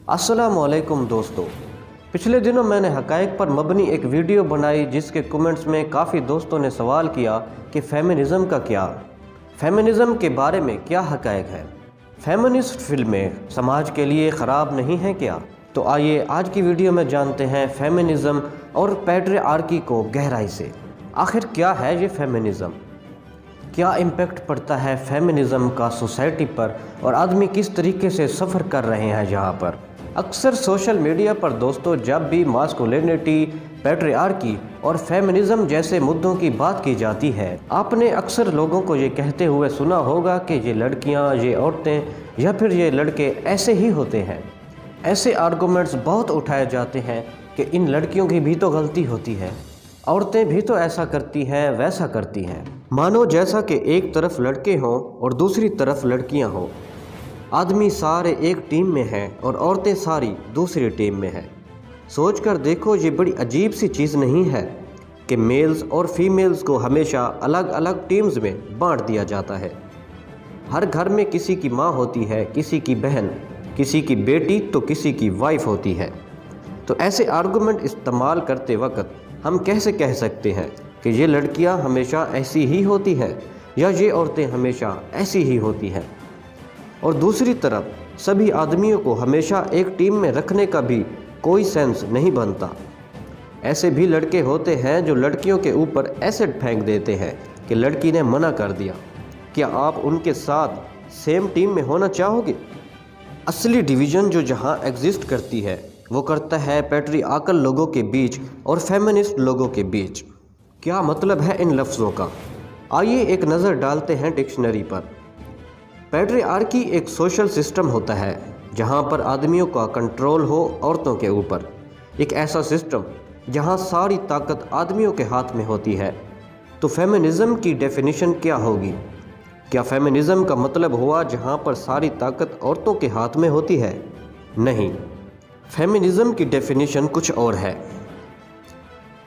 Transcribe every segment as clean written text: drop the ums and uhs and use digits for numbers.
अस्सलाम वालेकुम दोस्तों। पिछले दिनों मैंने हक़ाइक़ पर मबनी एक वीडियो बनाई जिसके कमेंट्स में काफ़ी दोस्तों ने सवाल किया कि फेमिनिज़म का क्या, फेमिनिज़म के बारे में क्या हक़ाइक़ है, फेमिनिस्ट फिल्में समाज के लिए ख़राब नहीं हैं क्या। तो आइए आज की वीडियो में जानते हैं फेमिनिज़म और पैट्रियार्की को गहराई से। आखिर क्या है ये फेमिनिज़म, क्या इम्पेक्ट पड़ता है फेमिनिज़म का सोसाइटी पर और आदमी किस तरीके से सफ़र कर रहे हैं यहाँ पर। अक्सर सोशल मीडिया पर दोस्तों जब भी मास्कुलिनिटी, पैट्रियार्की और फेमिनिज़म जैसे मुद्दों की बात की जाती है, आपने अक्सर लोगों को ये कहते हुए सुना होगा कि ये लड़कियाँ, ये औरतें या फिर ये लड़के ऐसे ही होते हैं। ऐसे आर्गूमेंट्स बहुत उठाए जाते हैं कि इन लड़कियों की भी तो गलती होती है, औरतें भी तो ऐसा करती हैं, वैसा करती हैं। मानो जैसा कि एक तरफ लड़के हों और दूसरी तरफ लड़कियां हों। आदमी सारे एक टीम में हैं और औरतें सारी दूसरी टीम में हैं। सोच कर देखो, ये बड़ी अजीब सी चीज़ नहीं है कि मेल्स और फीमेल्स को हमेशा अलग अलग टीम्स में बांट दिया जाता है। हर घर में किसी की माँ होती है, किसी की बहन, किसी की बेटी तो किसी की वाइफ होती है। तो ऐसे आर्गूमेंट इस्तेमाल करते वक्त हम कैसे कह सकते हैं कि ये लड़कियां हमेशा ऐसी ही होती हैं या ये औरतें हमेशा ऐसी ही होती हैं। और दूसरी तरफ सभी आदमियों को हमेशा एक टीम में रखने का भी कोई सेंस नहीं बनता। ऐसे भी लड़के होते हैं जो लड़कियों के ऊपर एसिड फेंक देते हैं कि लड़की ने मना कर दिया। क्या आप उनके साथ सेम टीम में होना चाहोगे? असली डिवीज़न जो जहाँ एग्जिस्ट करती है वो करता है पैट्रियार्कल लोगों के बीच और फेमिनिस्ट लोगों के बीच। क्या मतलब है इन लफ्ज़ों का? आइए एक नज़र डालते हैं डिक्शनरी पर। पैट्रियार्की एक सोशल सिस्टम होता है जहां पर आदमियों का कंट्रोल हो औरतों के ऊपर। एक ऐसा सिस्टम जहां सारी ताकत आदमियों के हाथ में होती है। तो फेमिनिज़म की डेफिनेशन क्या होगी? क्या फेमिनिज़म का मतलब हुआ जहां पर सारी ताकत औरतों के हाथ में होती है? नहीं, फेमिनिज़म की डेफिनेशन कुछ और है।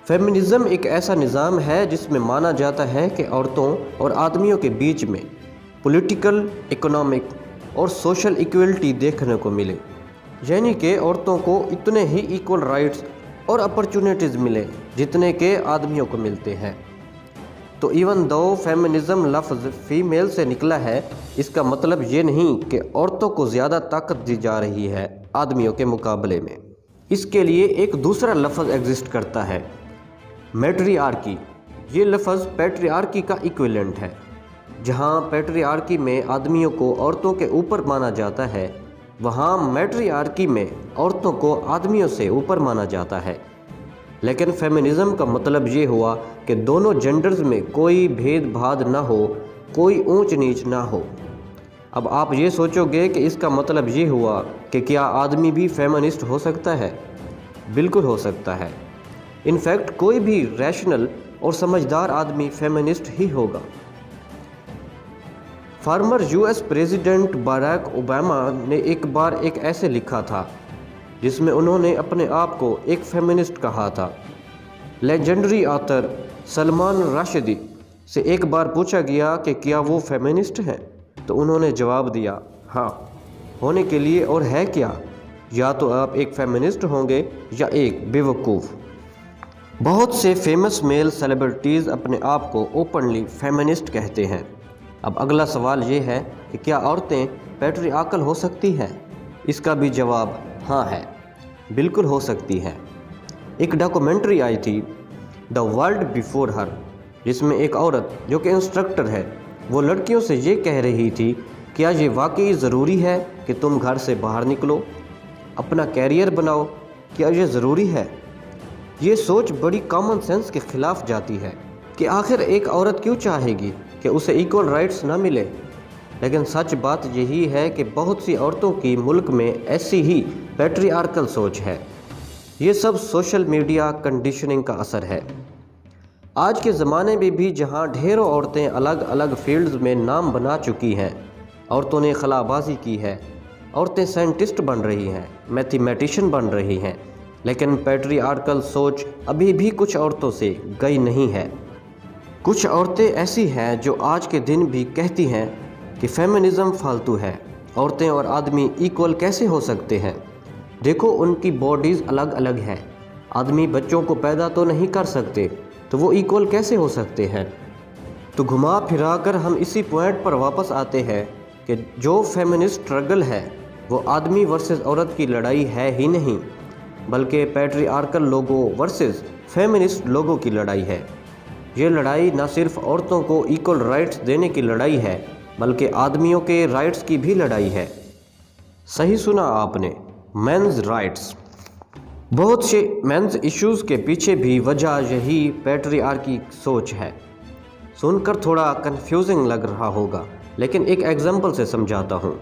फेमिनिज़म एक ऐसा निज़ाम है जिसमें माना जाता है कि औरतों और आदमियों के बीच में पॉलिटिकल, इकोनॉमिक और सोशल इक्वलिटी देखने को मिले, यानी कि औरतों को इतने ही इक्वल राइट्स और अपॉर्चुनिटीज़ मिले जितने के आदमियों को मिलते हैं। तो इवन दो फेमिनिज़म लफ्ज़ फीमेल से निकला है, इसका मतलब ये नहीं कि औरतों को ज़्यादा ताकत दी जा रही है आदमियों के मुकाबले में। इसके लिए एक दूसरा लफ्ज़ एग्जिस्ट करता है, मैट्रियार्की। ये लफ्ज़ पैट्रियार्की का इक्विवेलेंट है। जहाँ पैट्रियार्की में आदमियों को औरतों के ऊपर माना जाता है, वहाँ मैट्रियार्की में औरतों को आदमियों से ऊपर माना जाता है। लेकिन फेमिनिज़म का मतलब ये हुआ कि दोनों जेंडर्स में कोई भेदभाव ना हो, कोई ऊंच नीच ना हो। अब आप ये सोचोगे कि इसका मतलब ये हुआ कि क्या आदमी भी फेमिनिस्ट हो सकता है? बिल्कुल हो सकता है। इनफैक्ट कोई भी रैशनल और समझदार आदमी फेमिनिस्ट ही होगा। Former US president Barack Obama ने एक बार एक ऐसे लिखा था जिसमें उन्होंने अपने आप को एक फेमिनिस्ट कहा था। लेजेंडरी ऑथर सलमान राशिदी से एक बार पूछा गया कि क्या वो फेमिनिस्ट हैं, तो उन्होंने जवाब दिया, हाँ, होने के लिए और है क्या, या तो आप एक फेमिनिस्ट होंगे या एक बेवकूफ़। बहुत से फेमस मेल सेलिब्रिटीज़ अपने आप को ओपनली फेमिनिस्ट कहते हैं। अब अगला सवाल ये है कि क्या औरतें पैट्रियार्कल हो सकती हैं? इसका भी जवाब हाँ है, बिल्कुल हो सकती हैं। एक डॉक्यूमेंट्री आई थी, द वर्ल्ड बिफोर हर, जिसमें एक औरत जो कि इंस्ट्रक्टर है, वो लड़कियों से ये कह रही थी, क्या ये वाकई ज़रूरी है कि तुम घर से बाहर निकलो, अपना कैरियर बनाओ? क्या ये ज़रूरी है? ये सोच बड़ी कॉमन सेंस के ख़िलाफ़ जाती है कि आखिर एक औरत क्यों चाहेगी कि उसे इक्वल राइट्स ना मिले। लेकिन सच बात यही है कि बहुत सी औरतों की मुल्क में ऐसी ही पैट्रियार्कल सोच है। ये सब सोशल मीडिया कंडीशनिंग का असर है। आज के ज़माने में भी जहाँ ढेरों औरतें अलग अलग फील्ड्स में नाम बना चुकी हैं, औरतों ने खलाबाजी की है, औरतें साइंटिस्ट बन रही हैं, मैथमेटिशियन बन रही हैं, लेकिन पैट्रियार्कल सोच अभी भी कुछ औरतों से गई नहीं है। कुछ औरतें ऐसी हैं जो आज के दिन भी कहती हैं कि फेमिनिज़म फालतू है, औरतें और आदमी इक्वल कैसे हो सकते हैं। دیکھو ان کی باڈیز الگ الگ ہیں، آدمی بچوں کو پیدا تو نہیں کر سکتے، تو وہ ایکول کیسے ہو سکتے ہیں؟ تو گھما پھرا کر ہم اسی پوائنٹ پر واپس آتے ہیں کہ جو فیمنسٹ اسٹرگل ہے وہ آدمی ورسز عورت کی لڑائی ہے ہی نہیں، بلکہ پیٹری آرکل لوگوں ورسز فیمنسٹ لوگوں کی لڑائی ہے۔ یہ لڑائی نہ صرف عورتوں کو ایکول رائٹس دینے کی لڑائی ہے، بلکہ آدمیوں کے رائٹس کی بھی لڑائی ہے۔ صحیح سنا آپ نے، مینز رائٹس۔ بہت سے مینز ایشوز کے پیچھے بھی وجہ یہی پیٹری آرکی سوچ ہے۔ سن کر تھوڑا کنفیوزنگ لگ رہا ہوگا، لیکن ایک ایگزامپل سے سمجھاتا ہوں۔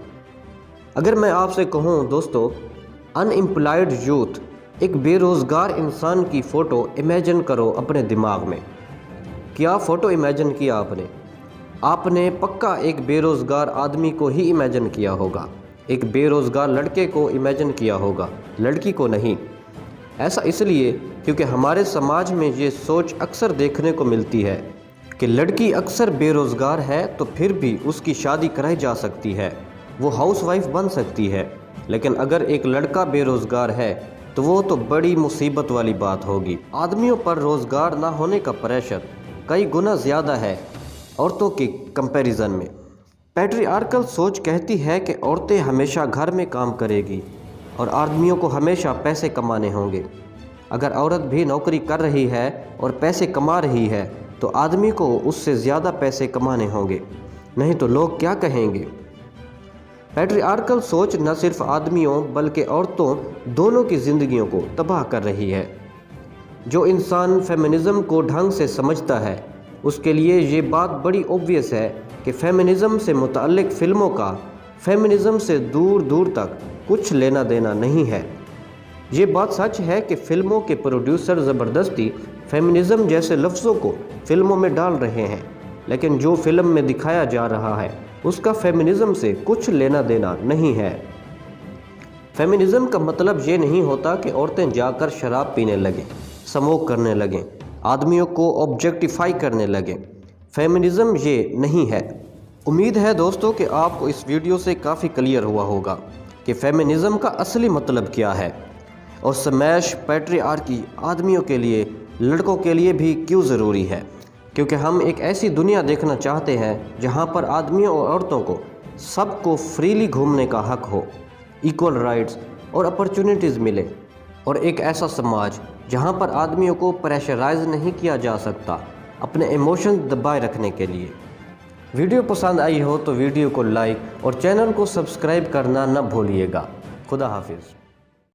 اگر میں آپ سے کہوں دوستو، ان امپلائڈ یوتھ، ایک بے روزگار انسان کی فوٹو امیجن کرو اپنے دماغ میں۔ کیا فوٹو امیجن کیا آپ نے؟ آپ نے پکا ایک بے روزگار آدمی کو ہی امیجن کیا ہوگا، ایک بے روزگار لڑکے کو امیجن کیا ہوگا، لڑکی کو نہیں۔ ایسا اس لیے کیونکہ ہمارے سماج میں یہ سوچ اکثر دیکھنے کو ملتی ہے کہ لڑکی اکثر بے روزگار ہے تو پھر بھی اس کی شادی کرائی جا سکتی ہے، وہ ہاؤس وائف بن سکتی ہے، لیکن اگر ایک لڑکا بے روزگار ہے تو وہ تو بڑی مصیبت والی بات ہوگی۔ آدمیوں پر روزگار نہ ہونے کا پریشر کئی گنا زیادہ ہے عورتوں کی کمپیریزن میں۔ پیٹری آرکل سوچ کہتی ہے کہ عورتیں ہمیشہ گھر میں کام کرے گی اور آدمیوں کو ہمیشہ پیسے کمانے ہوں گے۔ اگر عورت بھی نوکری کر رہی ہے اور پیسے کما رہی ہے تو آدمی کو اس سے زیادہ پیسے کمانے ہوں گے، نہیں تو لوگ کیا کہیں گے؟ پیٹری آرکل سوچ نہ صرف آدمیوں بلکہ عورتوں دونوں کی زندگیوں کو تباہ کر رہی ہے۔ جو انسان فیمنزم کو ڈھنگ سے سمجھتا ہے اس کے لیے یہ بات بڑی اوبویس ہے کہ فیمنزم سے متعلق فلموں کا فیمنزم سے دور دور تک کچھ لینا دینا نہیں ہے۔ یہ بات سچ ہے کہ فلموں کے پروڈیوسر زبردستی فیمنزم جیسے لفظوں کو فلموں میں ڈال رہے ہیں، لیکن جو فلم میں دکھایا جا رہا ہے اس کا فیمنزم سے کچھ لینا دینا نہیں ہے۔ فیمنزم کا مطلب یہ نہیں ہوتا کہ عورتیں جا کر شراب پینے لگیں، سموک کرنے لگیں، آدمیوں کو آبجیکٹیفائی کرنے لگیں۔ فیمنزم یہ نہیں ہے۔ امید ہے دوستو کہ آپ کو اس ویڈیو سے کافی کلیئر ہوا ہوگا کہ فیمنزم کا اصلی مطلب کیا ہے، اور سمیش پیٹری آرکی آدمیوں کے لیے، لڑکوں کے لیے بھی کیوں ضروری ہے۔ کیونکہ ہم ایک ایسی دنیا دیکھنا چاہتے ہیں جہاں پر آدمیوں اور عورتوں کو سب کو فریلی گھومنے کا حق ہو، ایکول رائٹس اور اپرچونٹیز ملے، اور ایک ایسا سماج جہاں پر آدمیوں کو پریشرائز نہیں کیا جا سکتا اپنے ایموشنز دبائے رکھنے کے لیے۔ ویڈیو پسند آئی ہو تو ویڈیو کو لائک اور چینل کو سبسکرائب کرنا نہ بھولیے گا۔ خدا حافظ۔